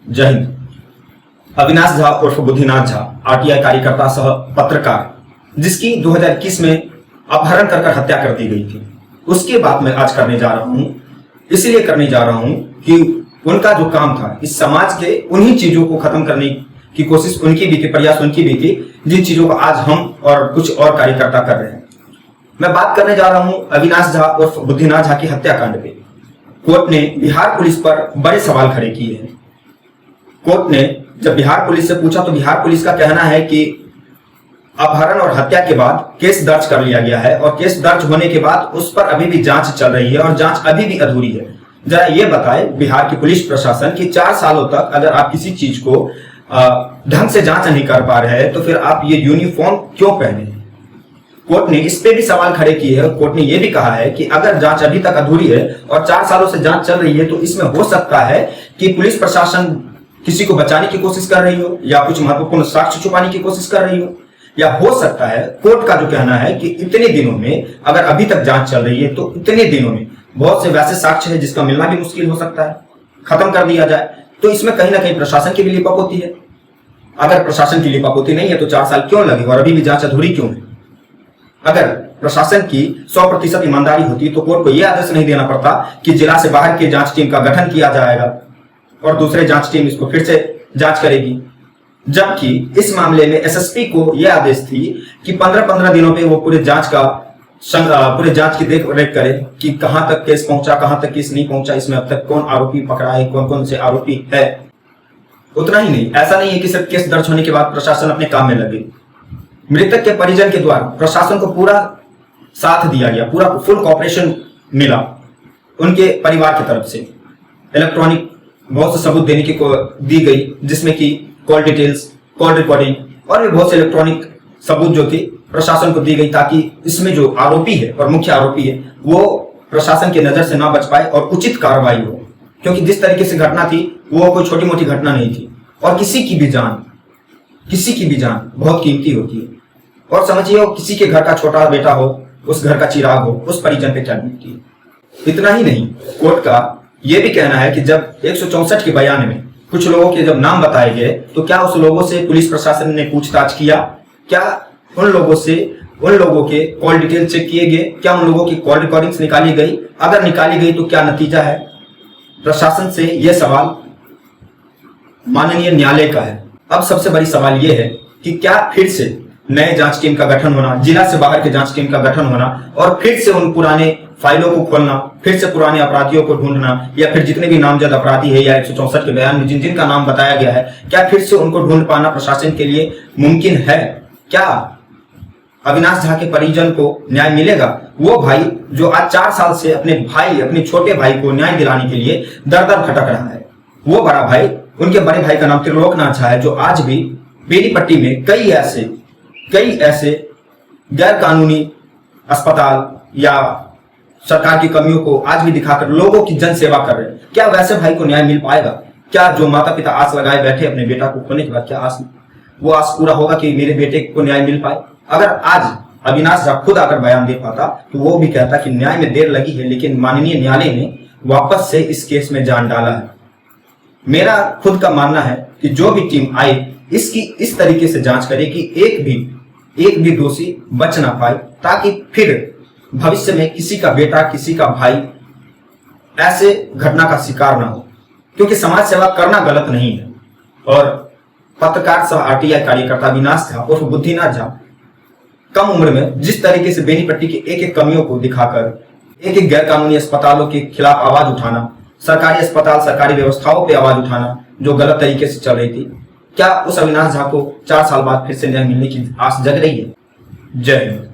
जय हिंद। अविनाश झा उर्फ बुद्धिनाथ झा आरटीआई कार्यकर्ता सह पत्रकार, जिसकी 2021 में अपहरण कर हत्या कर दी गई थी, उसकी बात मैं आज करने जा रहा हूं। इसलिए करने जा रहा हूं कि उनका जो काम था इस समाज के उन्हीं चीजों को खत्म करने की कोशिश उनकी भी थी, प्रयास उनकी भी थी, जिन चीजों को आज हम और कुछ और कार्यकर्ता कर रहे हैं। मैं बात करने जा रहा हूं अविनाश झा उर्फ बुद्धिनाथ झा की हत्याकांड पे। कोर्ट ने बिहार पुलिस पर बड़े सवाल खड़े किए हैं। कोर्ट ने जब बिहार पुलिस से पूछा तो बिहार पुलिस का कहना है कि अपहरण और हत्या के बाद केस दर्ज कर लिया गया है और केस दर्ज होने के बाद उस पर अभी भी जांच चल रही है और जांच अभी भी अधूरी है। जरा ये बताए बिहार की पुलिस प्रशासन कि 4 सालों तक अगर आप किसी चीज को ढंग से जांच नहीं कर पा रहे हैं तो फिर आप ये यूनिफॉर्म क्यों पहने? कोर्ट ने इस पे भी सवाल खड़े किए हैं। कोर्ट ने यह भी कहा है कि अगर जांच अभी तक अधूरी है और 4 सालों से जांच चल रही है तो इसमें हो सकता है कि पुलिस प्रशासन किसी को बचाने की कोशिश कर रही हो या कुछ महत्वपूर्ण साक्ष्य छुपाने की कोशिश कर रही हो, या हो सकता है कोर्ट का जो कहना है कि इतने दिनों में अगर अभी तक जांच चल रही है तो इतने दिनों में बहुत से वैसे साक्ष्य है जिसका मिलना भी मुश्किल हो सकता है, खत्म कर दिया जाए। तो इसमें कहीं ना कहीं प्रशासन की भी लिपापोती है। अगर प्रशासन की लिपापोती नहीं है तो 4 साल क्यों लगे और अभी भी जांच अधूरी क्यों है? अगर प्रशासन की 100% ईमानदारी होती तो कोर्ट को यह आदेश नहीं देना पड़ता कि जिला से बाहर की जांच टीम का गठन किया जाएगा और दूसरे जांच टीम इसको फिर से जांच करेगी, जबकि इस मामले में एसएसपी को यह आदेश थी कि 15-15 दिनों पे वो पूरे जांच की देख रेख करे कि कहां तक केस पहुंचा, कहां तक केस नहीं पहुंचा, इसमें अब तक कौन आरोपी पकड़ा है, कौन कौन से आरोपी है। उतना ही नहीं, ऐसा नहीं है कि सिर्फ केस दर्ज होने के बाद प्रशासन अपने काम में लगे। मृतक के परिजन के द्वारा प्रशासन को पूरा साथ दिया गया, पूरा फुल कॉपरेशन मिला उनके परिवार की तरफ से। इलेक्ट्रॉनिक बहुत से सबूत देने की दी गई, जिसमें कि कॉल डिटेल्स, कॉल रिकॉर्डिंग और भी बहुत से इलेक्ट्रॉनिक सबूत जो थे प्रशासन को दी गई, ताकि इसमें जो आरोपी है और मुख्य आरोपी है वो प्रशासन की नजर से ना बच पाए और उचित कार्रवाई हो। क्योंकि जिस तरीके से घटना थी वो कोई छोटी मोटी घटना नहीं थी और किसी की भी जान बहुत कीमती होती है। और समझिए किसी के घर का छोटा बेटा हो, उस घर का चिराग हो, उस परिजन पे क्या बीतती है। इतना ही नहीं, कोर्ट का यह भी कहना है कि जब 164 के बयान में कुछ लोगों के जब नाम बताए गए तो क्या उस लोगों से पुलिस प्रशासन ने पूछताछ किया? क्या उन लोगों के कॉल डिटेल चेक किए गए? क्या उन लोगों की कॉल रिकॉर्डिंग्स निकाली गई? अगर निकाली गई तो क्या नतीजा है? प्रशासन से यह सवाल माननीय न्यायालय का है। अब सबसे बड़ी सवाल यह है कि क्या फिर से नए जांच टीम का गठन होना, जिला से बाहर के जांच टीम का गठन होना और फिर से उन पुराने फाइलों को खोलना, फिर से पुराने अपराधियों को ढूंढना, या फिर जितने भी नामजद अपराधी है या 164 के बयान में जिन जिन का नाम बताया गया है, क्या फिर से उनको ढूंढ पाना प्रशासन के लिए मुमकिन है? क्या अविनाश झा के परिजन को न्याय मिलेगा? वो भाई जो आज 4 साल से अपने छोटे भाई को न्याय दिलाने के लिए दर दर भटक रहा है, वो बड़ा भाई, उनके बड़े भाई का नाम त्रिलोकनाथ झा है, जो आज भी बेनीपट्टी में कई ऐसे गैर कानूनी अस्पताल या सरकार की कमियों को आज भी दिखाकर लोगों की जन सेवा कर रहे हैं। क्या वैसे भाई को न्याय मिल पाएगा? क्या जो माता पिता आस लगाए बैठे अपने बेटा को खोने के बाद, क्या वो आस पूरा होगा कि मेरे बेटे को न्याय मिल पाए? अगर आज अविनाश झा खुद अगर बयान दे पाता तो वो भी कहता कि न्याय में देर लगी है, लेकिन माननीय न्यायालय ने वापस से इस केस में जान डाला है। मेरा खुद का मानना है कि जो भी टीम आए इसकी इस तरीके से जांच करे कि एक भी दोषी बच ना पाए, ताकि फिर भविष्य में किसी का बेटा, किसी का भाई ऐसे घटना का शिकार ना हो। क्योंकि समाज सेवा करना गलत नहीं है। और पत्रकार सह आरटीआई कार्यकर्ता अविनाश झा उर्फ बुद्धिनाथ झा कम उम्र में जिस तरीके से बेनीपट्टी की एक कमियों को दिखाकर एक गैर कानूनी अस्पतालों के खिलाफ आवाज उठाना, सरकारी अस्पताल, सरकारी व्यवस्थाओं पर आवाज उठाना जो गलत तरीके से चल रही थी, क्या उस अविनाश झा को 4 साल बाद फिर से न्याय मिलने की आस जग रही है? जय हिंद।